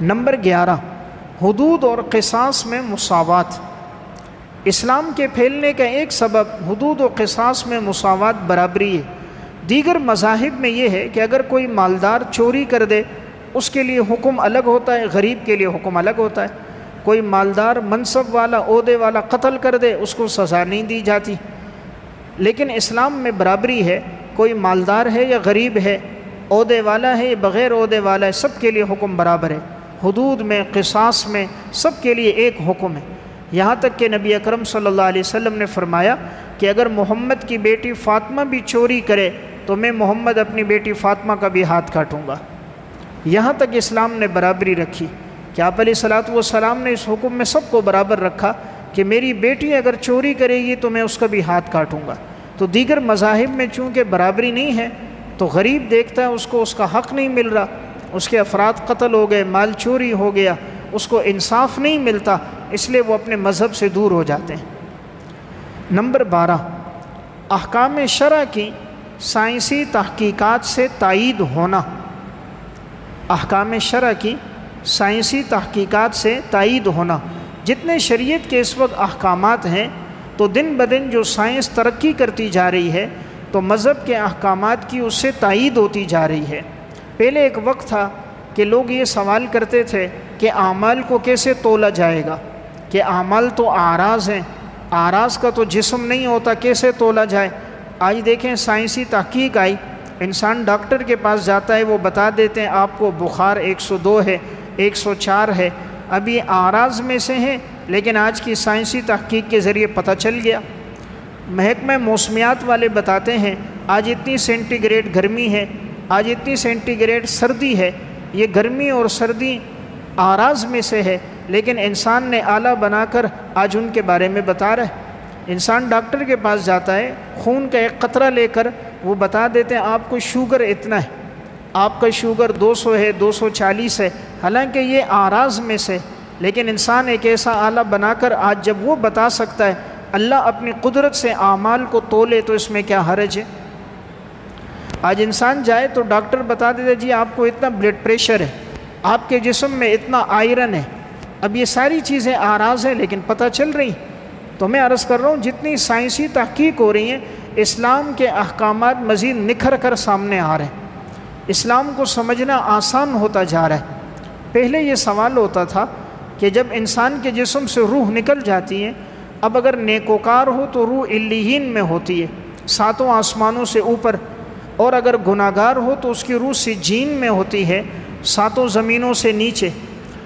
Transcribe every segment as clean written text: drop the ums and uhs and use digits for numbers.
Number 11، حدود اور قصاص میں مساوات۔ اسلام کے پھیلنے کا ایک سبب حدود و قصاص میں مساوات، برابری ہے۔ دیگر مذاہب میں یہ ہے کہ اگر کوئی مالدار چوری کر دے اس کے لیے حکم الگ ہوتا ہے، غریب کے لیے حکم الگ ہوتا ہے۔ کوئی مالدار منصب والا، عہدے والا قتل کر دے اس کو سزا نہیں دی جاتی۔ لیکن اسلام میں برابری ہے، کوئی مالدار ہے یا غریب ہے، عہدے والا ہے یا بغیر عہدے والا ہے، سب کے لیے حکم برابر ہے۔ حدود میں، قصاص میں سب کے لیے ایک حکم ہے۔ یہاں تک کہ نبی اکرم صلی اللہ علیہ وسلم نے فرمایا کہ اگر محمد کی بیٹی فاطمہ بھی چوری کرے تو میں محمد اپنی بیٹی فاطمہ کا بھی ہاتھ کاٹوں گا۔ یہاں تک اسلام نے برابری رکھی کہ آپ علیہ الصلوۃ والسلام نے اس حکم میں سب کو برابر رکھا کہ میری بیٹی اگر چوری کرے گی تو میں اس کا بھی ہاتھ کاٹوں گا۔ تو دیگر مذاہب میں چونکہ برابری نہیں ہے تو غریب دیکھتا ہے اس کو اس کا حق نہیں مل رہا، اس کے افراد قتل ہو گئے، مال چوری ہو گیا، اس کو انصاف نہیں ملتا، اس لیے وہ اپنے مذہب سے دور ہو جاتے ہیں۔ نمبر 12، احکام شرع کی سائنسی تحقیقات سے تائید ہونا۔ احکام شرع کی سائنسی تحقیقات سے تائید ہونا۔ جتنے شریعت کے اس وقت احکامات ہیں تو دن بدن جو سائنس ترقی کرتی جا رہی ہے تو مذہب کے احکامات کی اس سے تائید ہوتی جا رہی ہے۔ پہلے ایک وقت تھا کہ لوگ یہ سوال کرتے تھے کہ اعمال کو کیسے تولا جائے گا، کہ اعمال تو اعراض ہیں، اعراض کا تو جسم نہیں ہوتا، کیسے تولا جائے۔ آج دیکھیں سائنسی تحقیق آئی، انسان ڈاکٹر کے پاس جاتا ہے، وہ بتا دیتے ہیں آپ کو بخار 102 ہے، 104 ہے۔ اب یہ اعراض میں سے ہیں لیکن آج کی سائنسی تحقیق کے ذریعے پتہ چل گیا۔ محکمہ موسمیات والے بتاتے ہیں آج اتنی سینٹی گریڈ گرمی ہے، آج اتنی سینٹی گریڈ سردی ہے۔ یہ گرمی اور سردی اعراض میں سے ہے لیکن انسان نے آلہ بنا کر آج ان کے بارے میں بتا رہا ہے۔ انسان ڈاکٹر کے پاس جاتا ہے، خون کا ایک قطرہ لے کر وہ بتا دیتے ہیں آپ کو شوگر اتنا ہے، آپ کا شوگر 200 ہے، 240 ہے، حالانکہ یہ اعراض میں سے، لیکن انسان ایک ایسا آلہ بنا کر آج جب وہ بتا سکتا ہے اللہ اپنی قدرت سے اعمال کو تولے تو اس میں کیا حرج ہے۔ آج انسان جائے تو ڈاکٹر بتا دیتے جی آپ کو اتنا بلڈ پریشر ہے، آپ کے جسم میں اتنا آئرن ہے۔ اب یہ ساری چیزیں اعراض ہیں لیکن پتہ چل رہی۔ تو میں عرض کر رہا ہوں جتنی سائنسی تحقیق ہو رہی ہیں اسلام کے احکامات مزید نکھر کر سامنے آ رہے ہیں، اسلام کو سمجھنا آسان ہوتا جا رہا ہے۔ پہلے یہ سوال ہوتا تھا کہ جب انسان کے جسم سے روح نکل جاتی ہے، اب اگر نیکوکار ہو تو روح علیین میں ہوتی ہے، 7 آسمانوں سے اوپر، اور اگر گناہگار ہو تو اس کی روح سجین میں ہوتی ہے، 7 زمینوں سے نیچے۔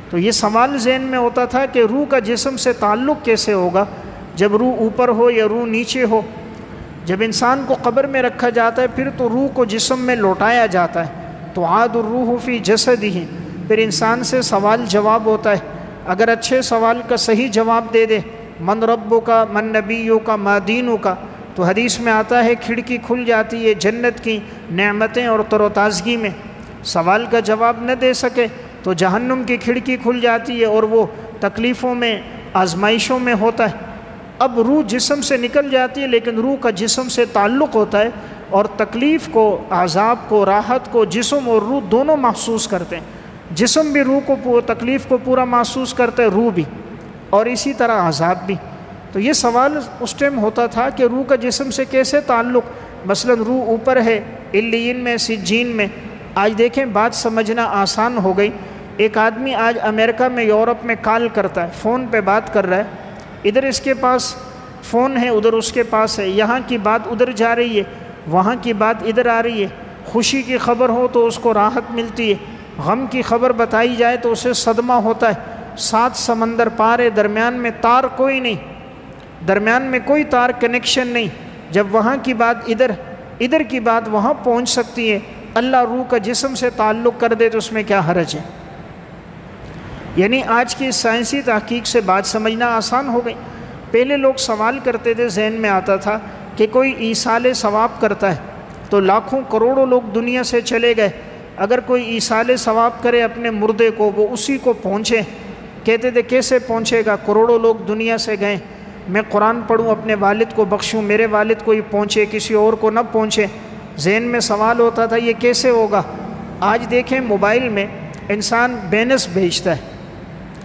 تو یہ سوال ذہن میں ہوتا تھا کہ روح کا جسم سے تعلق کیسے ہوگا جب روح اوپر ہو یا روح نیچے ہو۔ جب انسان کو قبر میں رکھا جاتا ہے پھر تو روح کو جسم میں لوٹایا جاتا ہے، تو عاد الروح فی جسدہ، پھر انسان سے سوال جواب ہوتا ہے۔ اگر اچھے سوال کا صحیح جواب دے دے، من ربک کا، من نبیک کا، ما دینک کا، تو حدیث میں آتا ہے کھڑکی کھل جاتی ہے جنت کی نعمتیں اور تر و تازگی میں۔ سوال کا جواب نہ دے سکے تو جہنم کی کھڑکی کھل جاتی ہے اور وہ تکلیفوں میں، آزمائشوں میں ہوتا ہے۔ اب روح جسم سے نکل جاتی ہے لیکن روح کا جسم سے تعلق ہوتا ہے، اور تکلیف کو، عذاب کو، راحت کو جسم اور روح دونوں محسوس کرتے ہیں۔ جسم بھی روح کو، تکلیف کو پورا محسوس کرتا ہے، روح بھی، اور اسی طرح عذاب بھی۔ تو یہ سوال اس ٹائم ہوتا تھا کہ روح کا جسم سے کیسے تعلق، مثلا روح اوپر ہے علیین میں، سجین میں۔ آج دیکھیں بات سمجھنا آسان ہو گئی۔ ایک آدمی آج امریکہ میں، یورپ میں کال کرتا ہے، فون پہ بات کر رہا ہے، ادھر اس کے پاس فون ہے، ادھر اس کے پاس ہے، یہاں کی بات ادھر جا رہی ہے، وہاں کی بات ادھر آ رہی ہے۔ خوشی کی خبر ہو تو اس کو راحت ملتی ہے، غم کی خبر بتائی جائے تو اسے صدمہ ہوتا ہے۔ 7 سمندر پار ہے، درمیان میں تار کوئی نہیں، درمیان میں کوئی تار کنیکشن نہیں۔ جب وہاں کی بات ادھر، ادھر کی بات وہاں پہنچ سکتی ہے، اللہ روح کا جسم سے تعلق کر دے تو اس میں کیا حرج ہے۔ یعنی آج کی سائنسی تحقیق سے بات سمجھنا آسان ہو گئی۔ پہلے لوگ سوال کرتے تھے، ذہن میں آتا تھا کہ کوئی ایصال ثواب کرتا ہے تو لاکھوں کروڑوں لوگ دنیا سے چلے گئے، اگر کوئی ایصال ثواب کرے اپنے مردے کو، وہ اسی کو پہنچے۔ کہتے تھے کیسے پہنچے گا، کروڑوں لوگ دنیا سے گئے، میں قرآن پڑھوں اپنے والد کو بخشوں، میرے والد کو ہی پہنچے، کسی اور کو نہ پہنچے۔ ذہن میں سوال ہوتا تھا یہ کیسے ہوگا۔ آج دیکھیں موبائل میں انسان بینس بھیجتا ہے،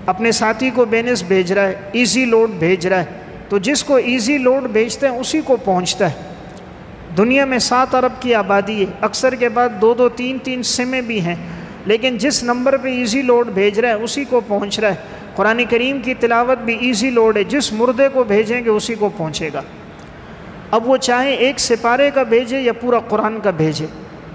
اپنے ساتھی کو بینس بھیج رہا ہے، ایزی لوڈ بھیج رہا ہے، تو جس کو ایزی لوڈ بھیجتے ہیں اسی کو پہنچتا ہے۔ دنیا میں 7 ارب کی آبادی ہے، اکثر کے بعد 2 3 سمیں بھی ہیں، لیکن جس نمبر پہ ایزی لوڈ بھیج رہا ہے اسی کو پہنچ رہا ہے۔ قرآن کریم کی تلاوت بھی ایزی لوڈ ہے، جس مردے کو بھیجیں گے اسی کو پہنچے گا۔ اب وہ چاہے 1 سپارے کا بھیجے یا پورا قرآن کا بھیجے،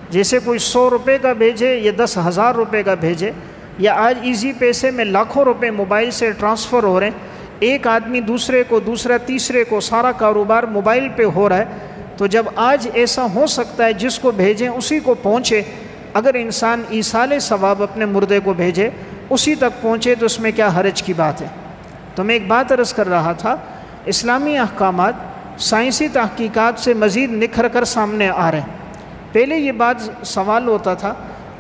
جیسے کوئی 100 روپے کا بھیجے یا 10,000 روپے کا بھیجے، یا آج ایزی پیسے میں لاکھوں روپے موبائل سے ٹرانسفر ہو رہے ہیں، ایک آدمی دوسرے کو، دوسرا تیسرے کو، سارا کاروبار موبائل پہ ہو رہا ہے۔ تو جب آج ایسا ہو سکتا ہے جس کو بھیجیں اسی کو پہنچے، اگر انسان ایصال ثواب اپنے مردے کو بھیجے اسی تک پہنچے تو اس میں کیا حرج کی بات ہے۔ تو میں ایک بات عرض کر رہا تھا، اسلامی احکامات سائنسی تحقیقات سے مزید نکھر کر سامنے آ رہے ہیں۔ پہلے یہ بات سوال ہوتا تھا،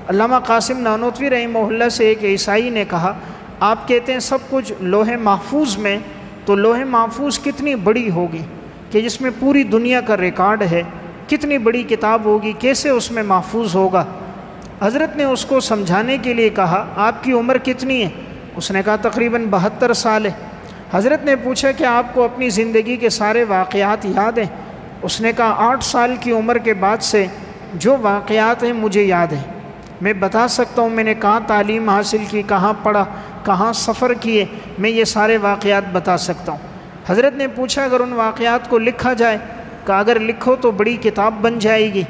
علامہ قاسم نانوتوی رحمہ اللہ سے ایک عیسائی نے کہا، آپ کہتے ہیں سب کچھ لوح محفوظ میں، تو لوح محفوظ کتنی بڑی ہوگی کہ جس میں پوری دنیا کا ریکارڈ ہے، کتنی بڑی کتاب ہوگی، کیسے اس میں محفوظ ہوگا؟ حضرت نے اس کو سمجھانے کے لیے کہا، آپ کی عمر کتنی ہے؟ اس نے کہا تقریباً 72 سال ہے۔ حضرت نے پوچھا کہ آپ کو اپنی زندگی کے سارے واقعات یاد ہیں؟ اس نے کہا 8 سال کی عمر کے بعد سے جو واقعات ہیں مجھے یاد ہیں، میں بتا سکتا ہوں میں نے کہاں تعلیم حاصل کی، کہاں پڑھا، کہاں سفر کیے، میں یہ سارے واقعات بتا سکتا ہوں۔ حضرت نے پوچھا اگر ان واقعات کو لکھا جائے؟ کہا اگر لکھو تو بڑی کتاب بن جائے گی،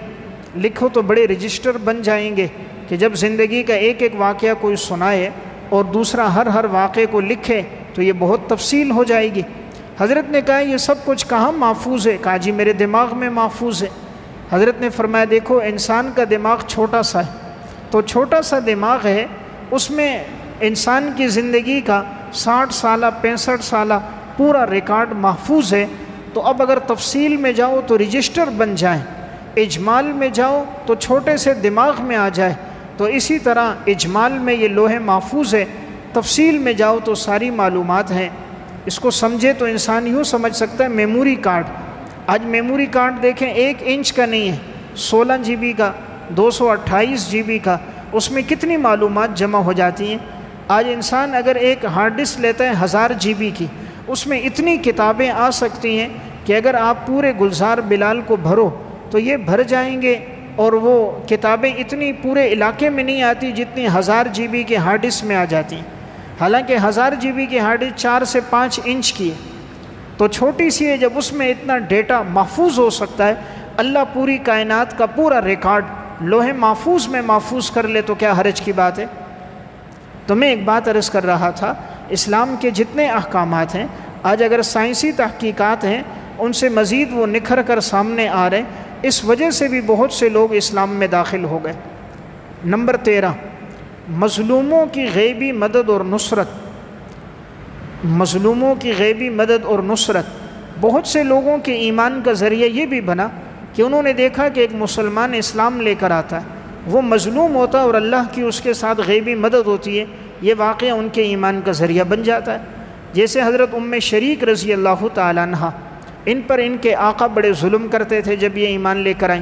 لکھو تو بڑے رجسٹر بن جائیں گے کہ جب زندگی کا ایک ایک واقعہ کوئی سنائے اور دوسرا ہر واقعے کو لکھے تو یہ بہت تفصیل ہو جائے گی۔ حضرت نے کہا یہ سب کچھ کہاں محفوظ ہے؟ کہا جی میرے دماغ میں محفوظ ہے۔ حضرت نے فرمایا دیکھو انسان کا دماغ چھوٹا سا ہے، تو چھوٹا سا دماغ ہے، اس میں انسان کی زندگی کا 60 سالہ 65 سالہ پورا ریکارڈ محفوظ ہے۔ تو اب اگر تفصیل میں جاؤ تو رجسٹر بن جائیں، اجمال میں جاؤ تو چھوٹے سے دماغ میں آ جائے، تو اسی طرح اجمال میں یہ لوح محفوظ ہے، تفصیل میں جاؤ تو ساری معلومات ہیں۔ اس کو سمجھے تو انسان یوں سمجھ سکتا ہے میموری کارڈ، آج میموری کارڈ دیکھیں 1 انچ کا نہیں ہے، 16 GB کا، 228 GB کا، اس میں کتنی معلومات جمع ہو جاتی ہیں۔ آج انسان اگر ایک ہارڈ ڈسک لیتا ہے 1000 GB کی، اس میں اتنی کتابیں آ سکتی ہیں کہ اگر آپ پورے گلزار بلال کو بھرو تو یہ بھر جائیں گے، اور وہ کتابیں اتنی پورے علاقے میں نہیں آتی جتنی 1000 GB کے ہارڈ ڈسک میں آ جاتی ہیں۔ حالانکہ 1000 GB کی ہارڈ ڈسک 4 سے 5 انچ کی ہے، تو چھوٹی سی ہے، جب اس میں اتنا ڈیٹا محفوظ ہو سکتا ہے، اللہ پوری کائنات کا پورا ریکارڈ لوح محفوظ میں محفوظ کر لے تو کیا حرج کی بات ہے؟ تو میں ایک بات عرض کر رہا تھا، اسلام کے جتنے احکامات ہیں آج اگر سائنسی تحقیقات ہیں ان سے مزید وہ نکھر کر سامنے آ رہے ہیں، اس وجہ سے بھی بہت سے لوگ اسلام میں داخل ہو گئے۔ نمبر 13، مظلوموں کی غیبی مدد اور نصرت۔ مظلوموں کی غیبی مدد اور نصرت بہت سے لوگوں کے ایمان کا ذریعہ یہ بھی بنا کہ انہوں نے دیکھا کہ ایک مسلمان اسلام لے کر آتا ہے، وہ مظلوم ہوتا ہے اور اللہ کی اس کے ساتھ غیبی مدد ہوتی ہے، یہ واقعہ ان کے ایمان کا ذریعہ بن جاتا ہے۔ جیسے حضرت شریک رضی اللہ تعالیٰ عنہ، ان پر ان کے آقا بڑے ظلم کرتے تھے جب یہ ایمان لے کر آئیں۔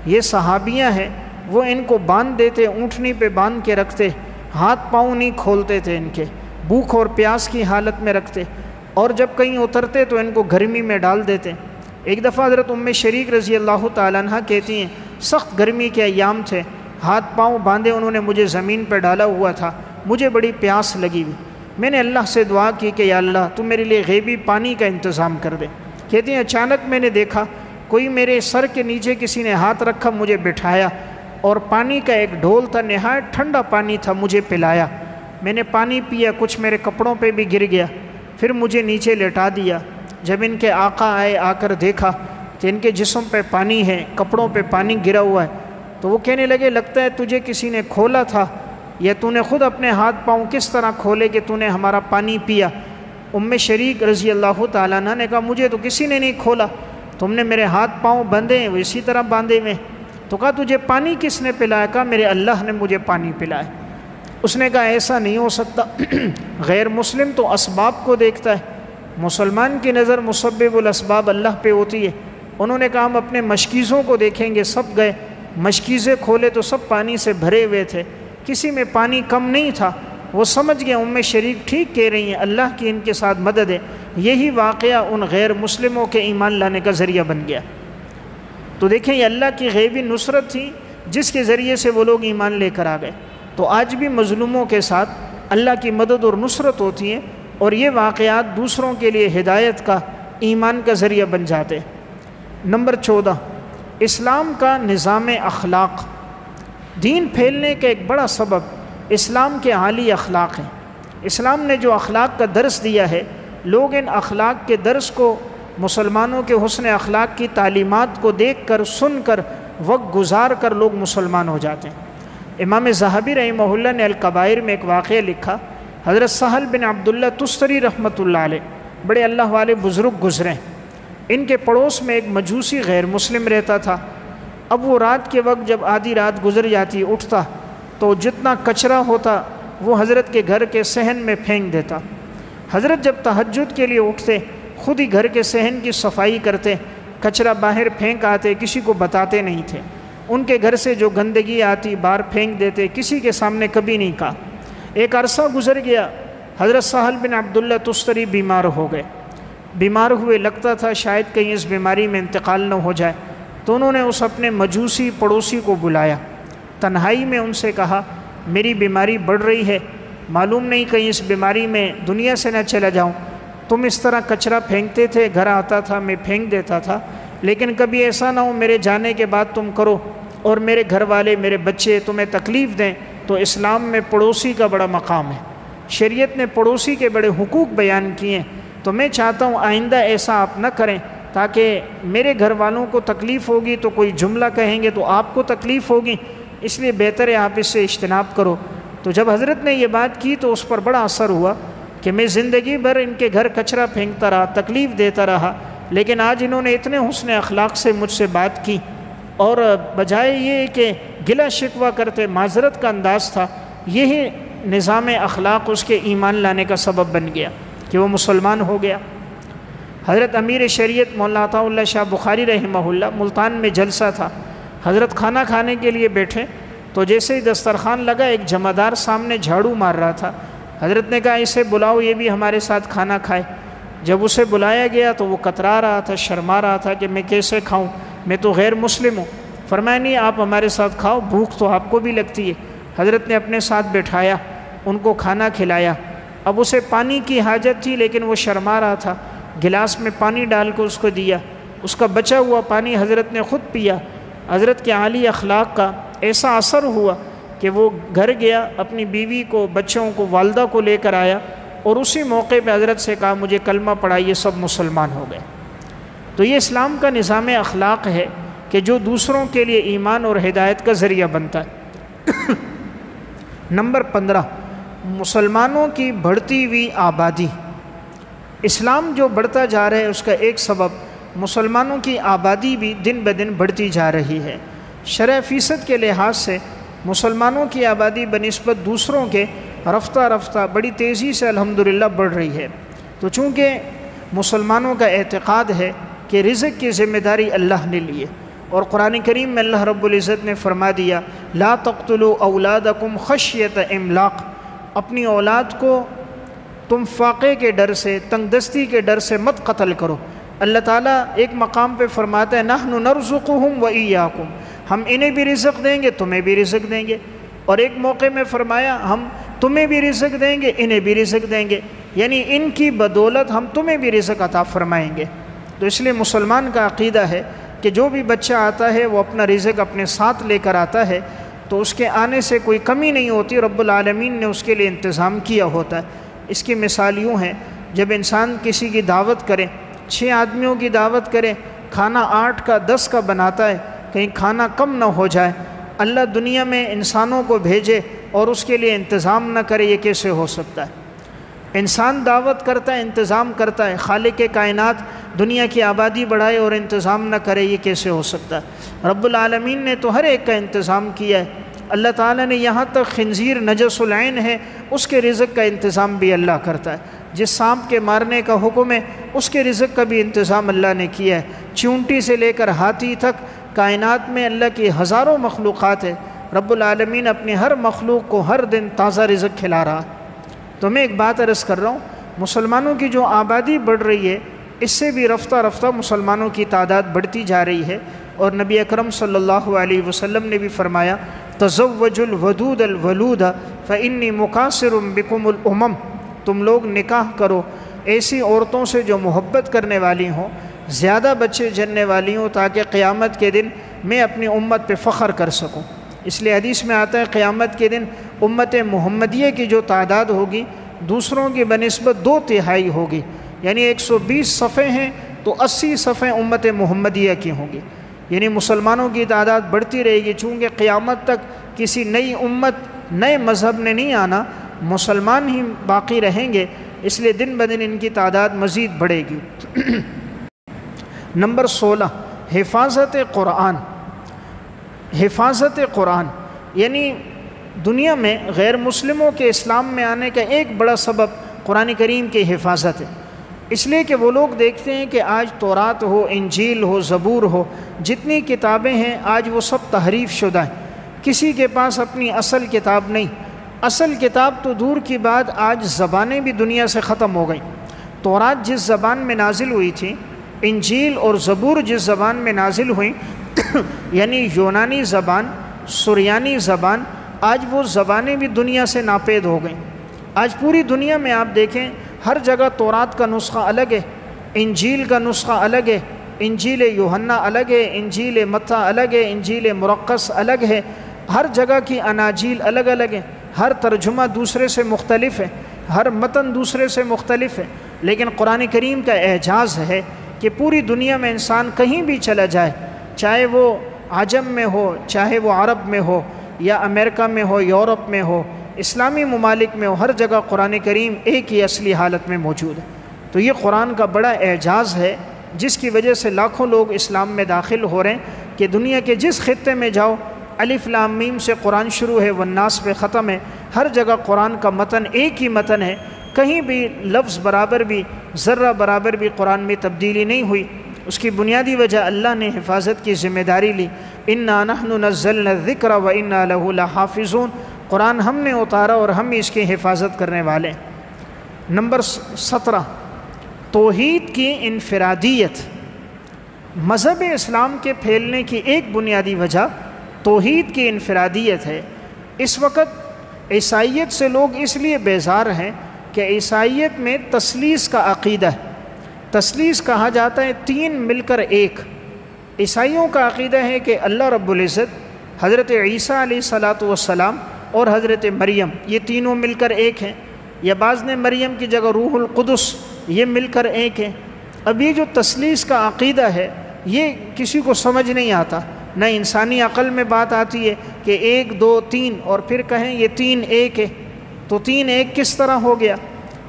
یہ صحابیاں ہیں، وہ ان کو باندھ دیتے، اونٹنی پہ باندھ کے رکھتے، ہاتھ پاؤں نہیں کھولتے تھے، ان کے بھوک اور پیاس کی حالت میں رکھتے، اور جب کہیں اترتے تو ان کو گرمی میں ڈال دیتے۔ ایک دفعہ حضرت شریک رضی اللہ تعالیٰ عنہ کہتی ہیں سخت گرمی کے ایام تھے، ہاتھ پاؤں باندھے انہوں نے مجھے زمین پہ ڈالا ہوا تھا، مجھے بڑی پیاس لگی ہوئی، میں نے اللہ سے دعا کی کہ یا اللہ تو میرے لیے غیبی پانی کا انتظام کر دے۔ کہتی ہیں اچانک میں نے دیکھا کوئی میرے سر کے نیچے کسی نے ہاتھ رکھا، مجھے بٹھایا، اور پانی کا ایک ڈھول تھا، نہایت ٹھنڈا پانی تھا، مجھے پلایا، میں نے پانی پیا، کچھ میرے کپڑوں پہ بھی گر گیا، پھر مجھے نیچے لٹا دیا۔ جب ان کے آقا آئے، آ کر دیکھا کہ ان کے جسم پہ پانی ہے، کپڑوں پہ پانی گرا ہوا ہے، تو وہ کہنے لگے لگتا ہے تجھے کسی نے کھولا تھا، یا تو نے خود اپنے ہاتھ پاؤں کس طرح کھولے کہ تو نے ہمارا پانی پیا؟ شریک رضی اللہ تعالیٰ عنہ نے کہا مجھے تو کسی نے نہیں کھولا، تم نے میرے ہاتھ پاؤں بندھے ہیں وہ اسی طرح باندھے ہوئے۔ تو کہا تجھے پانی کس نے پلایا؟ کہا میرے اللہ نے مجھے پانی پلایا۔ اس نے کہا ایسا نہیں ہو سکتا، غیر مسلم تو اسباب کو دیکھتا ہے، مسلمان کی نظر مسبب الاسباب اللہ پہ ہوتی ہے۔ انہوں نے کہا ہم اپنے مشکیزوں کو دیکھیں گے، سب گئے، مشکیزیں کھولے تو سب پانی سے بھرے ہوئے تھے۔ کسی میں پانی کم نہیں تھا، وہ سمجھ گئے ام شریک ٹھیک کہہ رہی ہیں، اللہ کی ان کے ساتھ مدد ہے۔ یہی واقعہ ان غیر مسلموں کے ایمان لانے کا ذریعہ بن گیا۔ تو دیکھیں یہ اللہ کی غیبی نصرت تھی جس کے ذریعے سے وہ لوگ ایمان لے کر آ گئے۔ تو آج بھی مظلوموں کے ساتھ اللہ کی مدد اور نصرت ہوتی ہے، اور یہ واقعات دوسروں کے لیے ہدایت کا، ایمان کا ذریعہ بن جاتے ہیں۔ نمبر 14، اسلام کا نظام اخلاق۔ دین پھیلنے کا ایک بڑا سبب اسلام کے عالی اخلاق ہیں۔ اسلام نے جو اخلاق کا درس دیا ہے، لوگ ان اخلاق کے درس کو، مسلمانوں کے حسن اخلاق کی تعلیمات کو دیکھ کر، سن کر، وقت گزار کر لوگ مسلمان ہو جاتے ہیں۔ امام ذہبی رحمہ اللہ نے الکبائر میں ایک واقعہ لکھا، حضرت سہل بن عبداللہ تستری رحمۃ اللہ علیہ، بڑے اللہ والے بزرگ گزرے، ان کے پڑوس میں ایک مجوسی غیر مسلم رہتا تھا۔ اب وہ رات کے وقت جب آدھی رات گزر جاتی، اٹھتا تو جتنا کچرا ہوتا وہ حضرت کے گھر کے صحن میں پھینک دیتا۔ حضرت جب تہجد کے لیے اٹھتے، خود ہی گھر کے صحن کی صفائی کرتے، کچرا باہر پھینک آتے، کسی کو بتاتے نہیں تھے۔ ان کے گھر سے جو گندگی آتی باہر پھینک دیتے، کسی کے سامنے کبھی نہیں کہا۔ ایک عرصہ گزر گیا، حضرت سہل بن عبداللہ تستری بیمار ہو گئے۔ بیمار ہوئے، لگتا تھا شاید کہیں اس بیماری میں انتقال نہ ہو جائے، تو انہوں نے اس اپنے مجوسی پڑوسی کو بلایا، تنہائی میں ان سے کہا، میری بیماری بڑھ رہی ہے، معلوم نہیں کہیں اس بیماری میں دنیا سے نہ چلا جاؤں۔ تم اس طرح کچرا پھینکتے تھے، گھر آتا تھا میں پھینک دیتا تھا، لیکن کبھی ایسا نہ ہو میرے جانے کے بعد تم کرو اور میرے گھر والے، میرے بچے تمہیں تکلیف دیں۔ تو اسلام میں پڑوسی کا بڑا مقام ہے، شریعت نے پڑوسی کے بڑے حقوق بیان کیے ہیں۔ تو میں چاہتا ہوں آئندہ ایسا آپ نہ کریں، تاکہ میرے گھر والوں کو تکلیف ہوگی تو کوئی جملہ کہیں گے تو آپ کو تکلیف ہوگی، اس لیے بہتر ہے آپ اس سے اجتناب کرو۔ تو جب حضرت نے یہ بات کی تو اس پر بڑا اثر ہوا کہ میں زندگی بھر ان کے گھر کچرا پھینکتا رہا، تکلیف دیتا رہا، لیکن آج انہوں نے اتنے حسن اخلاق سے مجھ سے بات کی، اور بجائے یہ کہ گلہ شکوہ کرتے، معذرت کا انداز تھا، یہی نظام اخلاق اس کے ایمان لانے کا سبب بن گیا کہ وہ مسلمان ہو گیا۔ حضرت امیر شریعت مولانا عطا اللہ شاہ بخاری رحمہ اللہ، ملتان میں جلسہ تھا، حضرت کھانا کھانے کے لیے بیٹھے تو جیسے ہی دسترخوان لگا، ایک جمعدار سامنے جھاڑو مار رہا تھا۔ حضرت نے کہا اسے بلاؤ، یہ بھی ہمارے ساتھ کھانا کھائے۔ جب اسے بلایا گیا تو وہ کترا رہا تھا، شرما رہا تھا کہ میں کیسے کھاؤں، میں تو غیر مسلم ہوں۔ فرمایا نہیں، آپ ہمارے ساتھ کھاؤ، بھوک تو آپ کو بھی لگتی ہے۔ حضرت نے اپنے ساتھ بٹھایا، ان کو کھانا کھلایا۔ اب اسے پانی کی حاجت تھی لیکن وہ شرما رہا تھا، گلاس میں پانی ڈال کے اس کو دیا، اس کا بچا ہوا پانی حضرت نے خود پیا۔ حضرت کے عالی اخلاق کا ایسا اثر ہوا کہ وہ گھر گیا، اپنی بیوی کو، بچوں کو، والدہ کو لے کر آیا، اور اسی موقع پہ حضرت سے کہا مجھے کلمہ پڑھائیے، سب مسلمان ہو گئے۔ تو یہ اسلام کا نظام اخلاق ہے کہ جو دوسروں کے لیے ایمان اور ہدایت کا ذریعہ بنتا ہے۔ نمبر 15، مسلمانوں کی بڑھتی ہوئی آبادی۔ اسلام جو بڑھتا جا رہا ہے اس کا ایک سبب مسلمانوں کی آبادی بھی دن بدن بڑھتی جا رہی ہے۔ شرح فیصد کے لحاظ سے مسلمانوں کی آبادی بنسبت دوسروں کے رفتہ رفتہ بڑی تیزی سے الحمدللہ بڑھ رہی ہے۔ تو چونکہ مسلمانوں کا اعتقاد ہے کہ رزق کی ذمہ داری اللہ نے لی ہے، اور قرآن کریم میں اللہ رب العزت نے فرما دیا لا تقتلوا اولادکم خشیۃ املاق، اپنی اولاد کو تم فاقے کے ڈر سے، تنگ دستی کے ڈر سے مت قتل کرو۔ اللہ تعالیٰ ایک مقام پہ فرماتا ہے نحن نرزقہم وإیاکم، ہم انہیں بھی رزق دیں گے، تمہیں بھی رزق دیں گے، اور ایک موقع میں فرمایا ہم تمہیں بھی رزق دیں گے، انہیں بھی رزق دیں گے، یعنی ان کی بدولت ہم تمہیں بھی رزق عطا فرمائیں گے۔ تو اس لیے مسلمان کا عقیدہ ہے کہ جو بھی بچہ آتا ہے وہ اپنا رزق اپنے ساتھ لے کر آتا ہے، تو اس کے آنے سے کوئی کمی نہیں ہوتی، رب العالمین نے اس کے لیے انتظام کیا ہوتا ہے۔ اس کی مثال یوں ہے، جب انسان کسی کی دعوت کرے، 6 آدمیوں کی دعوت کرے، کھانا 8 کا 10 کا بناتا ہے، کہیں کھانا کم نہ ہو جائے، اللہ دنیا میں انسانوں کو بھیجے اور اس کے لیے انتظام نہ کرے، یہ کیسے ہو سکتا ہے؟ انسان دعوت کرتا ہے، انتظام کرتا ہے، خالق کائنات دنیا کی آبادی بڑھائے اور انتظام نہ کرے، یہ کیسے ہو سکتا ہے؟ رب العالمین نے تو ہر ایک کا انتظام کیا ہے۔ اللہ تعالیٰ نے یہاں تک خنزیر نجس العین ہے، اس کے رزق کا انتظام بھی اللہ کرتا ہے۔ جس سانپ کے مارنے کا حکم ہے اس کے رزق کا بھی انتظام اللہ نے کیا ہے۔ چونٹی سے لے کر ہاتھی تک کائنات میں اللہ کی ہزاروں مخلوقات ہے، رب العالمین اپنی ہر مخلوق کو ہر دن تازہ رزق کھلا رہا. تو میں ایک بات عرض کر رہا ہوں، مسلمانوں کی جو آبادی بڑھ رہی ہے اس سے بھی رفتہ رفتہ مسلمانوں کی تعداد بڑھتی جا رہی ہے. اور نبی اکرم صلی اللہ علیہ وسلم نے بھی فرمایا تزوجوا الودود الولود فانی مکاثر بکم الامم، تم لوگ نکاح کرو ایسی عورتوں سے جو محبت کرنے والی ہوں، زیادہ بچے جننے والی ہوں، تاکہ قیامت کے دن میں اپنی امت پہ فخر کر سکوں. اس لیے حدیث میں آتا ہے قیامت کے دن امت محمدیہ کی جو تعداد ہوگی دوسروں کی بنسبت 2/3 ہوگی، یعنی 120 صفحے ہیں تو 80 صفحے امت محمدیہ کی ہوں گی. یعنی مسلمانوں کی تعداد بڑھتی رہے گی، چونکہ قیامت تک کسی نئی امت نئے مذہب نے نہیں آنا، مسلمان ہی باقی رہیں گے، اس لیے دن بدن ان کی تعداد مزید بڑھے گی. نمبر 16 حفاظت قرآن. حفاظت قرآن یعنی دنیا میں غیر مسلموں کے اسلام میں آنے کا ایک بڑا سبب قرآن کریم کی حفاظت ہے. اس لیے کہ وہ لوگ دیکھتے ہیں کہ آج تورات ہو، انجیل ہو، زبور ہو، جتنی کتابیں ہیں آج وہ سب تحریف شدہ ہیں. کسی کے پاس اپنی اصل کتاب نہیں. اصل کتاب تو دور کی بات، آج زبانیں بھی دنیا سے ختم ہو گئیں. تورات جس زبان میں نازل ہوئی تھی، انجیل اور زبور جس زبان میں نازل ہوئیں یعنی یونانی زبان، سریانی زبان، آج وہ زبانیں بھی دنیا سے ناپید ہو گئیں. آج پوری دنیا میں آپ دیکھیں ہر جگہ تورات کا نسخہ الگ ہے، انجیل کا نسخہ الگ ہے، انجیل یوحنا الگ ہے، انجیل متی الگ ہے، انجیل مرقس الگ ہے، ہر جگہ کی اناجیل الگ الگ ہے، ہر ترجمہ دوسرے سے مختلف ہے، ہر متن دوسرے سے مختلف ہے. لیکن قرآن کریم کا اعجاز ہے کہ پوری دنیا میں انسان کہیں بھی چلا جائے، چاہے وہ عجم میں ہو، چاہے وہ عرب میں ہو، یا امریکہ میں ہو، یورپ میں ہو، اسلامی ممالک میں ہو، ہر جگہ قرآن کریم ایک ہی اصلی حالت میں موجود ہے. تو یہ قرآن کا بڑا اعجاز ہے جس کی وجہ سے لاکھوں لوگ اسلام میں داخل ہو رہے ہیں کہ دنیا کے جس خطے میں جاؤ الف لام میم سے قرآن شروع ہے، والناس پہ ختم ہے. ہر جگہ قرآن کا متن ایک ہی متن ہے، کہیں بھی لفظ برابر بھی، ذرہ برابر بھی قرآن میں تبدیلی نہیں ہوئی. اس کی بنیادی وجہ اللہ نے حفاظت کی ذمہ داری لی. انا نحن نزلنا الذکر وانا لہ لحافظون. قرآن ہم نے اتارا اور ہم اس کی حفاظت کرنے والے ہیں. نمبر 17 توحید کی انفرادیت. مذہب اسلام کے پھیلنے کی ایک بنیادی وجہ توحید کی انفرادیت ہے. اس وقت عیسائیت سے لوگ اس لیے بیزار ہیں کہ عیسائیت میں تثلیث کا عقیدہ ہے. تثلیث کہا جاتا ہے تین مل کر ایک. عیسائیوں کا عقیدہ ہے کہ اللہ رب العزت، حضرت عیسیٰ علیہ الصلاۃ والسلام اور حضرت مریم یہ تینوں مل کر ایک ہیں، یا بعض نے مریم کی جگہ روح القدس یہ مل کر ایک ہیں. اب یہ جو تثلیث کا عقیدہ ہے یہ کسی کو سمجھ نہیں آتا، نہ انسانی عقل میں بات آتی ہے کہ 1 2 3 اور پھر کہیں یہ 3 ایک ہے. تو 3 ایک کس طرح ہو گیا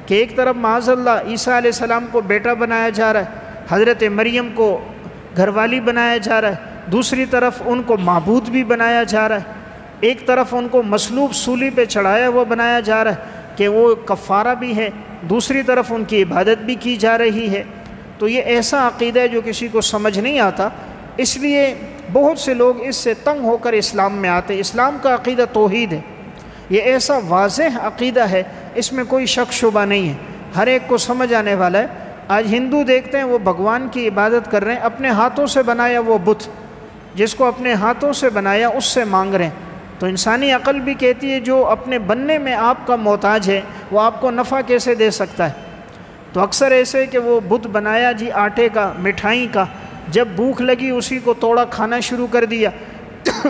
کہ ایک طرف معاذ اللہ عیسیٰ علیہ السلام کو بیٹا بنایا جا رہا ہے، حضرت مریم کو گھر والی بنایا جا رہا ہے، دوسری طرف ان کو معبود بھی بنایا جا رہا ہے، ایک طرف ان کو مصلوب سولی پہ چڑھایا ہوا بنایا جا رہا ہے کہ وہ کفارہ بھی ہے، دوسری طرف ان کی عبادت بھی کی جا رہی ہے. تو یہ ایسا عقیدہ ہے جو کسی کو سمجھ نہیں آتا، اس لیے بہت سے لوگ اس سے تنگ ہو کر اسلام میں آتے. اسلام کا عقیدہ توحید ہے، یہ ایسا واضح عقیدہ ہے، اس میں کوئی شک شبہ نہیں ہے، ہر ایک کو سمجھ آنے والا ہے. آج ہندو دیکھتے ہیں وہ بھگوان کی عبادت کر رہے ہیں، اپنے ہاتھوں سے بنایا وہ بت، جس کو اپنے ہاتھوں سے بنایا اس سے مانگ رہے ہیں. تو انسانی عقل بھی کہتی ہے جو اپنے بننے میں آپ کا محتاج ہے وہ آپ کو نفع کیسے دے سکتا ہے. تو اکثر ایسے کہ وہ بت بنایا جی آٹے کا، مٹھائی کا، جب بھوک لگی اسی کو توڑا کھانا شروع کر دیا.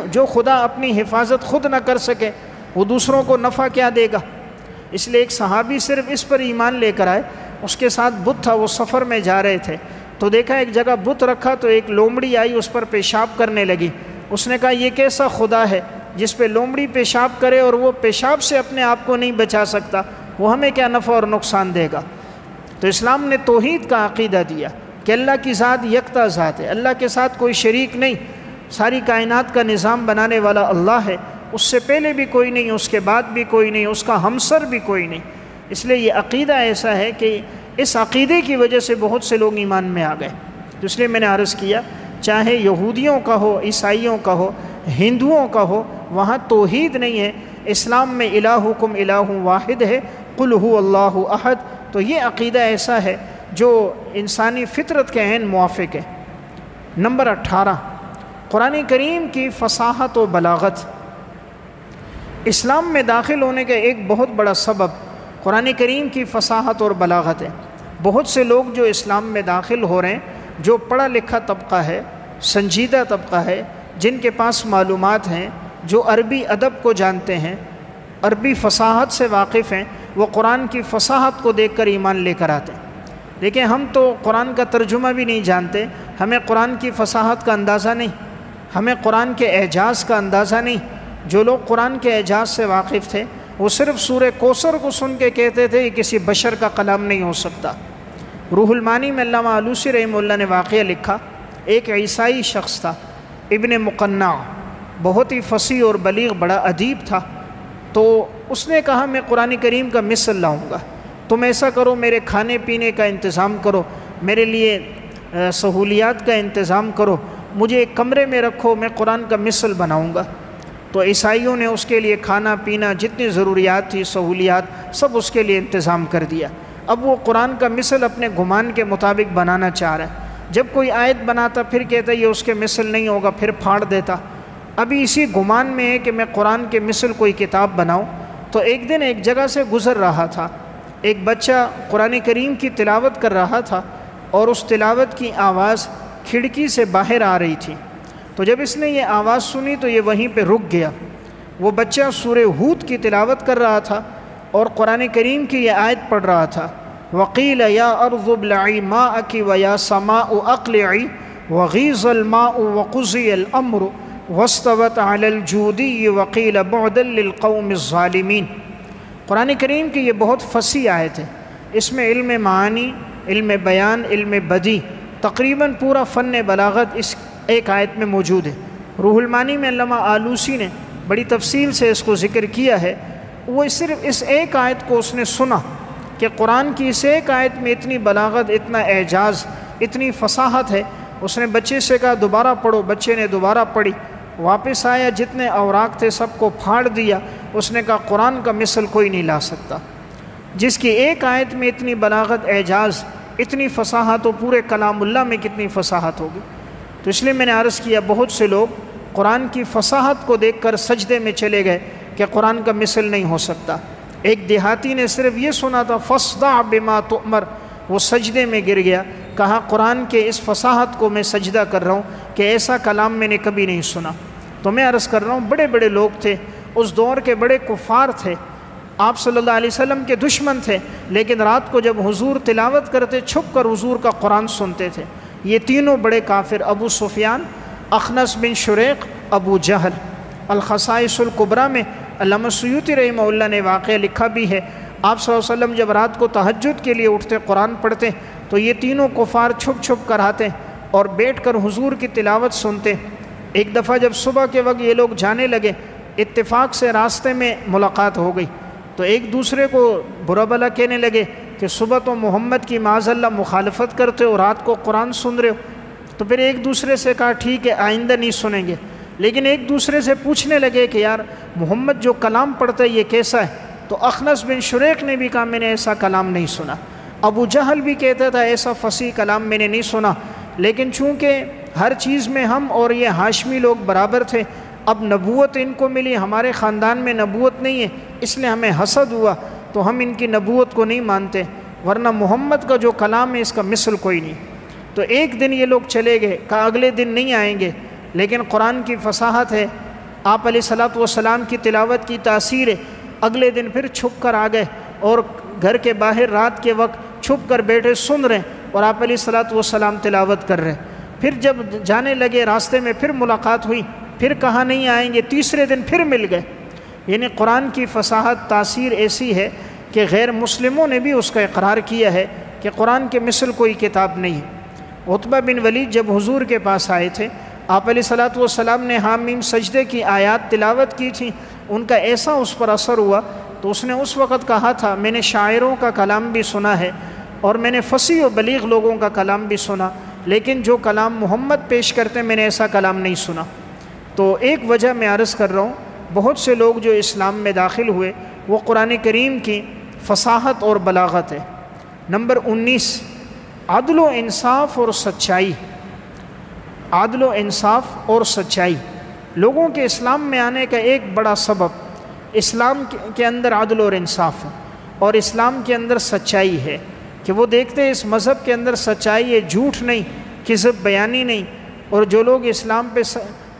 جو خدا اپنی حفاظت خود نہ کر سکے وہ دوسروں کو نفع کیا دے گا. اس لیے ایک صحابی صرف اس پر ایمان لے کر آئے، اس کے ساتھ بت تھا، وہ سفر میں جا رہے تھے تو دیکھا ایک جگہ بت رکھا تو ایک لومڑی آئی اس پر پیشاب کرنے لگی. اس نے کہا یہ کیسا خدا ہے جس پہ لومڑی پیشاب کرے اور وہ پیشاب سے اپنے آپ کو نہیں بچا سکتا، وہ ہمیں کیا نفع اور نقصان دے گا. تو اسلام نے توحید کا عقیدہ دیا کہ اللہ کی ذات یکتا ذات ہے، اللہ کے ساتھ کوئی شریک نہیں، ساری کائنات کا نظام بنانے والا اللہ ہے، اس سے پہلے بھی کوئی نہیں، اس کے بعد بھی کوئی نہیں، اس کا ہمسر بھی کوئی نہیں. اس لیے یہ عقیدہ ایسا ہے کہ اس عقیدے کی وجہ سے بہت سے لوگ ایمان میں آ گئے. تو اس لیے میں نے عرض کیا چاہے یہودیوں کا ہو، عیسائیوں کا ہو، ہندوؤں کا ہو، وہاں توحید نہیں ہے۔ اسلام میں الہکم الہ واحد ہے، قل هو اللہ احد۔ تو یہ عقیدہ ایسا ہے جو انسانی فطرت کے عین موافق ہے۔ نمبر 18، قرآن کریم کی فصاحت و بلاغت۔ اسلام میں داخل ہونے کا ایک بہت بڑا سبب قرآن کریم کی فصاحت اور بلاغت ہے۔ بہت سے لوگ جو اسلام میں داخل ہو رہے ہیں، جو پڑھا لکھا طبقہ ہے، سنجیدہ طبقہ ہے، جن کے پاس معلومات ہیں، جو عربی ادب کو جانتے ہیں، عربی فصاحت سے واقف ہیں، وہ قرآن کی فصاحت کو دیکھ کر ایمان لے کر آتے ہیں۔ لیکن ہم تو قرآن کا ترجمہ بھی نہیں جانتے، ہمیں قرآن کی فصاحت کا اندازہ نہیں، ہمیں قرآن کے اعجاز کا اندازہ نہیں۔ جو لوگ قرآن کے اعجاز سے واقف تھے، وہ صرف سورہ کوثر کو سن کے کہتے تھے کہ کسی بشر کا کلام نہیں ہو سکتا۔ روح المعانی میں علامہ آلوسی رحمہ اللہ نے واقعہ لکھا، ایک عیسائی شخص تھا، ابن مقنع، بہت ہی فصیح اور بلیغ، بڑا ادیب تھا۔ تو اس نے کہا میں قرآن کریم کا مثل لاؤں گا، تم ایسا کرو میرے کھانے پینے کا انتظام کرو، میرے لیے سہولیات کا انتظام کرو، مجھے ایک کمرے میں رکھو، میں قرآن کا مثل بناؤں گا۔ تو عیسائیوں نے اس کے لیے کھانا پینا، جتنی ضروریات تھی، سہولیات، سب اس کے لیے انتظام کر دیا۔ اب وہ قرآن کا مثل اپنے گمان کے مطابق بنانا چاہ رہا ہے۔ جب کوئی آیت بناتا پھر کہتا یہ اس کے مثل نہیں ہوگا، پھر پھاڑ دیتا۔ ابھی اسی گمان میں ہے کہ میں قرآن کے مثل کوئی کتاب بناؤں۔ تو ایک دن ایک جگہ سے گزر رہا تھا، ایک بچہ قرآن کریم کی تلاوت کر رہا تھا، اور اس تلاوت کی آواز کھڑکی سے باہر آ رہی تھی۔ تو جب اس نے یہ آواز سنی تو یہ وہیں پہ رک گیا۔ وہ بچہ سورہ ہود کی تلاوت کر رہا تھا اور قرآن کریم کی یہ آیت پڑھ رہا تھا، وَقِيلَ يَا أَرْضُ ابْلَعِي مَاءَكِ وَيَا سَمَاءُ أَقْلِعِي وَغِيضَ الْمَاءُ وَقُضِيَ الْأَمْرُ وَاسْتَوَتْ عَلَى الْجُودِيِّ وَقِيلَ بُعْدًا لِلْقَوْمِ الظَّالِمِينَ۔ قرآن کریم کی یہ بہت فصیح آیت ہے، اس میں علم معانی، علم بیان، علم بدیع، تقریباً پورا فن بلاغت اس ایک آیت میں موجود ہے۔ روح المعانی میں علامہ آلوسی نے بڑی تفصیل سے اس کو ذکر کیا ہے۔ وہ صرف اس ایک آیت کو اس نے سنا کہ قرآن کی اس ایک آیت میں اتنی بلاغت، اتنا اعجاز، اتنی فصاحت ہے۔ اس نے بچے سے کہا دوبارہ پڑھو، بچے نے دوبارہ پڑھی، واپس آیا، جتنے اوراق تھے سب کو پھاڑ دیا۔ اس نے کہا قرآن کا مثل کوئی نہیں لا سکتا، جس کی ایک آیت میں اتنی بلاغت، اعجاز، اتنی فصاحت، ہو پورے کلام اللہ میں کتنی فصاحت ہوگی۔ تو اس لیے میں نے عرض کیا بہت سے لوگ قرآن کی فصاحت کو دیکھ کر سجدے میں چلے گئے کہ قرآن کا مثل نہیں ہو سکتا۔ ایک دیہاتی نے صرف یہ سنا تھا فَاصْدَعْ بِمَا تُؤْمَرْ، وہ سجدے میں گر گیا، کہا قرآن کے اس فصاحت کو میں سجدہ کر رہا ہوں کہ ایسا کلام میں نے کبھی نہیں سنا۔ تو میں عرض کر رہا ہوں بڑے بڑے لوگ تھے، اس دور کے بڑے کفار تھے، آپ صلی اللہ علیہ وسلم کے دشمن تھے، لیکن رات کو جب حضور تلاوت کرتے چھپ کر حضور کا قرآن سنتے تھے۔ یہ تینوں بڑے کافر، ابو سفیان، اخنس بن شریق، ابو جہل۔ الخصائص الکبریٰ میں علامہ سیوطی رحمہ اللہ نے واقعہ لکھا بھی ہے، آپ صلی اللہ علیہ وسلم جب رات کو تہجد کے لیے اٹھتے قرآن پڑھتے تو یہ تینوں کفار چھپ چھپ کر آتے اور بیٹھ کر حضور کی تلاوت سنتے۔ ایک دفعہ جب صبح کے وقت یہ لوگ جانے لگے، اتفاق سے راستے میں ملاقات ہو گئی، تو ایک دوسرے کو برا بھلا کہنے لگے کہ صبح تو محمد کی معاذ اللہ مخالفت کرتے ہو، رات کو قرآن سن رہے ہو۔ تو پھر ایک دوسرے سے کہا ٹھیک ہے آئندہ نہیں سنیں گے، لیکن ایک دوسرے سے پوچھنے لگے کہ یار محمد جو کلام پڑھتا ہے یہ کیسا ہے؟ تو اخنس بن شریق نے بھی کہا میں نے ایسا کلام نہیں سنا۔ ابو جہل بھی کہتا تھا ایسا فصیح کلام میں نے نہیں سنا، لیکن چونکہ ہر چیز میں ہم اور یہ ہاشمی لوگ برابر تھے، اب نبوت ان کو ملی، ہمارے خاندان میں نبوت نہیں ہے، اس لیے ہمیں حسد ہوا تو ہم ان کی نبوت کو نہیں مانتے، ورنہ محمد کا جو کلام ہے اس کا مثل کوئی نہیں۔ تو ایک دن یہ لوگ چلے گئے، کہا اگلے دن نہیں آئیں گے، لیکن قرآن کی فصاحت ہے، آپ علیہ الصلوۃ والسلام کی تلاوت کی تاثیر ہے، اگلے دن پھر چھپ کر آ گئے اور گھر کے باہر رات کے وقت چھپ کر بیٹھے سن رہے اور آپ علیہ الصلوۃ والسلام تلاوت کر رہے۔ پھر جب جانے لگے راستے میں پھر ملاقات ہوئی، پھر کہا نہیں آئیں گے، تیسرے دن پھر مل گئے۔ یعنی قرآن کی فصاحت، تاثیر ایسی ہے کہ غیر مسلموں نے بھی اس کا اقرار کیا ہے کہ قرآن کے مثل کوئی کتاب نہیں ہے۔ عتبہ بن ولید جب حضور کے پاس آئے تھے، آپ علیہ الصلوۃ والسلام نے حامیم سجدے کی آیات تلاوت کی تھی، ان کا ایسا اس پر اثر ہوا تو اس نے اس وقت کہا تھا میں نے شاعروں کا کلام بھی سنا ہے اور میں نے فصیح و بلیغ لوگوں کا کلام بھی سنا، لیکن جو کلام محمد پیش کرتے میں نے ایسا کلام نہیں سنا۔ تو ایک وجہ میں عرض کر رہا ہوں، بہت سے لوگ جو اسلام میں داخل ہوئے وہ قرآن کریم کی فصاحت اور بلاغت ہے۔ نمبر 19، عدل و انصاف اور سچائی۔ عدل و انصاف اور سچائی لوگوں کے اسلام میں آنے کا ایک بڑا سبب اسلام کے اندر عدل اور انصاف ہے، اور اسلام کے اندر سچائی ہے کہ وہ دیکھتے ہیں اس مذہب کے اندر سچائی ہے، جھوٹ نہیں، کذب بیانی نہیں، اور جو لوگ اسلام پہ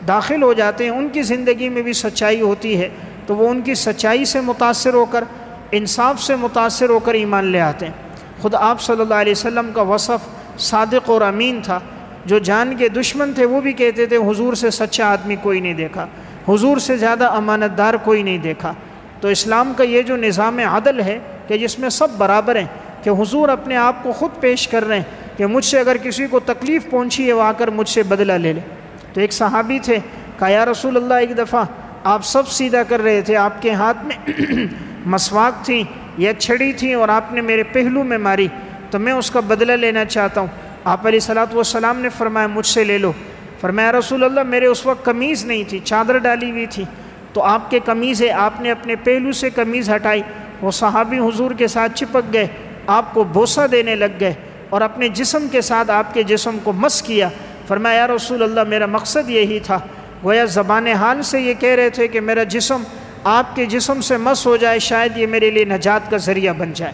داخل ہو جاتے ہیں ان کی زندگی میں بھی سچائی ہوتی ہے، تو وہ ان کی سچائی سے متاثر ہو کر، انصاف سے متاثر ہو کر ایمان لے آتے ہیں۔ خود آپ صلی اللہ علیہ وسلم کا وصف صادق اور امین تھا، جو جان کے دشمن تھے وہ بھی کہتے تھے حضور سے سچا آدمی کوئی نہیں دیکھا، حضور سے زیادہ امانت دار کوئی نہیں دیکھا۔ تو اسلام کا یہ جو نظام عدل ہے کہ جس میں سب برابر ہیں، کہ حضور اپنے آپ کو خود پیش کر رہے ہیں کہ مجھ سے اگر کسی کو تکلیف پہنچی ہے وہ آ کر مجھ سے بدلہ لے لے۔ تو ایک صحابی تھے، کہا یا رسول اللہ ایک دفعہ آپ سب سیدھا کر رہے تھے، آپ کے ہاتھ میں مسواک تھی یا چھڑی تھی اور آپ نے میرے پہلو میں ماری، تو میں اس کا بدلہ لینا چاہتا ہوں۔ آپ علیہ الصلوۃ والسلام نے فرمایا مجھ سے لے لو۔ فرمایا رسول اللہ میرے اس وقت قمیض نہیں تھی، چادر ڈالی ہوئی تھی، تو آپ کے قمیض ہے، آپ نے اپنے پہلو سے قمیض ہٹائی، وہ صحابی حضور کے ساتھ چپک گئے، آپ کو بوسہ دینے لگ گئے اور اپنے جسم کے ساتھ آپ کے جسم کو مس کیا۔ فرمایا یا رسول اللہ میرا مقصد یہی تھا، گویا زبان حال سے یہ کہہ رہے تھے کہ میرا جسم آپ کے جسم سے مس ہو جائے، شاید یہ میرے لیے نجات کا ذریعہ بن جائے۔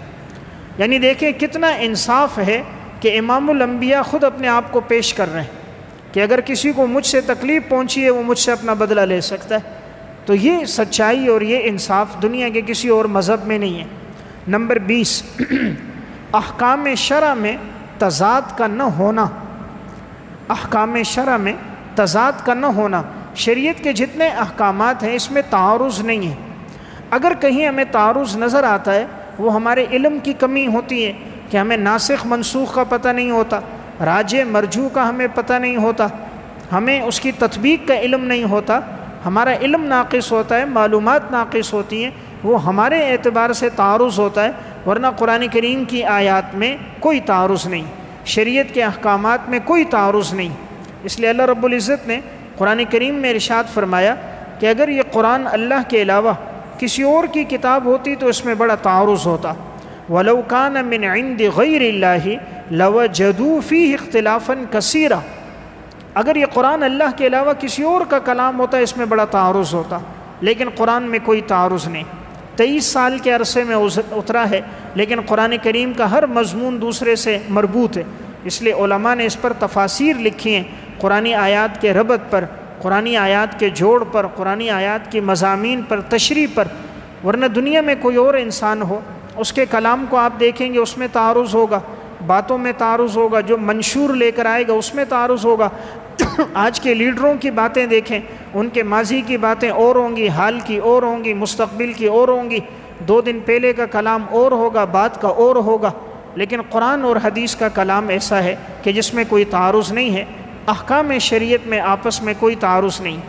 یعنی دیکھیں کتنا انصاف ہے کہ امام الانبیاء خود اپنے آپ کو پیش کر رہے ہیں کہ اگر کسی کو مجھ سے تکلیف پہنچی ہے وہ مجھ سے اپنا بدلہ لے سکتا ہے۔ تو یہ سچائی اور یہ انصاف دنیا کے کسی اور مذہب میں نہیں ہے۔ نمبر 20، احکام شرع میں تضاد کا نہ ہونا۔ احکام شرع میں تضاد کا نہ ہونا، شریعت کے جتنے احکامات ہیں اس میں تعارض نہیں ہے۔ اگر کہیں ہمیں تعارض نظر آتا ہے وہ ہمارے علم کی کمی ہوتی ہے کہ ہمیں ناسخ منسوخ کا پتہ نہیں ہوتا، راجع مرجوع کا ہمیں پتہ نہیں ہوتا، ہمیں اس کی تطبیق کا علم نہیں ہوتا، ہمارا علم ناقص ہوتا ہے، معلومات ناقص ہوتی ہیں، وہ ہمارے اعتبار سے تعارض ہوتا ہے، ورنہ قرآن کریم کی آیات میں کوئی تعارض نہیں، شریعت کے احکامات میں کوئی تعارض نہیں۔ اس لیے اللہ رب العزت نے قرآن کریم میں ارشاد فرمایا کہ اگر یہ قرآن اللہ کے علاوہ کسی اور کی کتاب ہوتی تو اس میں بڑا تعارض ہوتا۔ وَلَوْ كَانَ مِنْ عِنْدِ غَيْرِ اللَّهِ لَوَجَدُوا فِيهِ اخْتِلَافًا كَثِيرًا، اگر یہ قرآن اللہ کے علاوہ کسی اور کا کلام ہوتا اس میں بڑا تعارض ہوتا، لیکن قرآن میں کوئی تعارض نہیں۔ 23 سال کے عرصے میں اترا ہے، لیکن قرآن کریم کا ہر مضمون دوسرے سے مربوط ہے، اس لیے علماء نے اس پر تفاسیر لکھی ہیں، قرآنی آیات کے ربط پر، قرآنی آیات کے جوڑ پر، قرآنی آیات کی مضامین پر، تشریح پر۔ ورنہ دنیا میں کوئی اور انسان ہو اس کے کلام کو آپ دیکھیں گے اس میں تعارض ہوگا، باتوں میں تعارض ہوگا، جو منشور لے کر آئے گا اس میں تعارض ہوگا۔ آج کے لیڈروں کی باتیں دیکھیں، ان کے ماضی کی باتیں اور ہوں گی، حال کی اور ہوں گی، مستقبل کی اور ہوں گی، 2 دن پہلے کا کلام اور ہوگا، بات کا اور ہوگا۔ لیکن قرآن اور حدیث کا کلام ایسا ہے کہ جس میں کوئی تعارض نہیں ہے، احکام شریعت میں آپس میں کوئی تعارض نہیں۔